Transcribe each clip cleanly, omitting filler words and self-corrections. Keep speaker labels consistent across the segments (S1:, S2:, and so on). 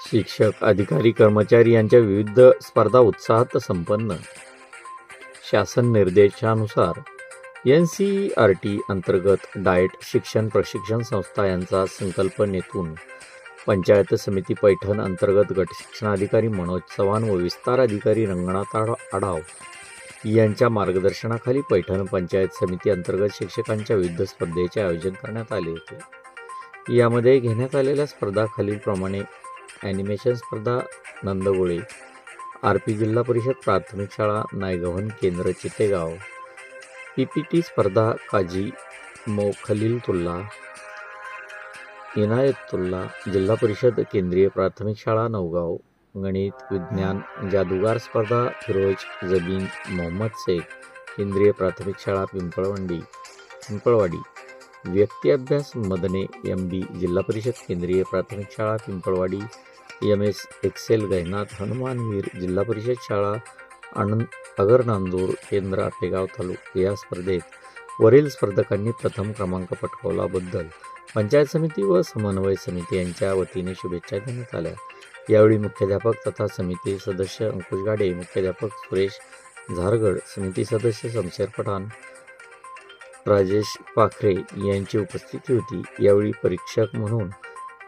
S1: शिक्षक, अधिकारी, कर्मचारी यांच्या विविध स्पर्धा उत्साहात संपन्न. शासन निर्देशानुसार NCERT अंतर्गत डाएट शिक्षण प्रशिक्षण संस्था यांचा संकल्पनेतून पंचायत समिती पैठण अंतर्गत गट शिक्षणाधिकारी मनोज चव्हाण व विस्तार अधिकारी रंगनाथ आढाव यांच्या मार्गदर्शनाखाली पैठण पंचायत समिती अंतर्गत शिक्षकांच्या विविध स्पर्धेचे आयोजन करण्यात आले होते. यामध्ये घेण्यात आलेल्या स्पर्धा खालीलप्रमाणे: ॲनिमेशन स्पर्धा नंदगोळे, RP जिल्हा परिषद प्राथमिक शाळा नायगव्हाण केंद्र चितेगाव, PPT स्पर्धा काजी खलीलतुल्ला इनायतुल्ला जिल्हा परिषद केंद्रीय प्राथमिक शाळा नवगाव, गणित विज्ञान जादूगार स्पर्धा फिरोज जबीन मोहम्मद शेख केंद्रीय प्राथमिक शाळा पिंपळवाडी, व्यक्ती अभ्यास मदने MB जिल्हा परिषद केंद्रीय प्राथमिक शाळा पिंपळवाडी, MS एक्सेल गैनाथ हनुमानवीर जिल्हा परिषद शाळा आगरनांदूर केंद्र आपेगाव तालुका. या स्पर्धेत वरील स्पर्धकांनी प्रथम क्रमांक पटकावल्याबद्दल पंचायत समिती व समन्वय समिती यांच्या वतीने शुभेच्छा देण्यात आल्या. यावेळी मुख्याध्यापक तथा समिती सदस्य अंकुश गाडे, मुख्याध्यापक सुरेश झारगड, समिती सदस्य शमशेर पठाण, राजेश पाखरे यांची उपस्थिती होती. यावेळी परीक्षक म्हणून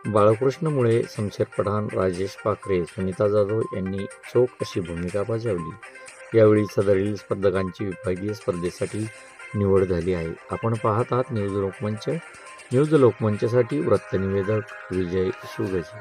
S1: बाळकृष्ण मुळे, शमशेर पठाण, राजेश पाखरे, सुनीता जाधव यांनी चोख अशी भूमिका बजावली. यावेळी सदरील स्पर्धकांची विभागीय स्पर्धेसाठी निवड झाली आहे. आपण पाहत आहात न्यूज लोकमंच. न्यूज लोकमंचसाठी वृत्तनिवेदक विजय शिवगजे.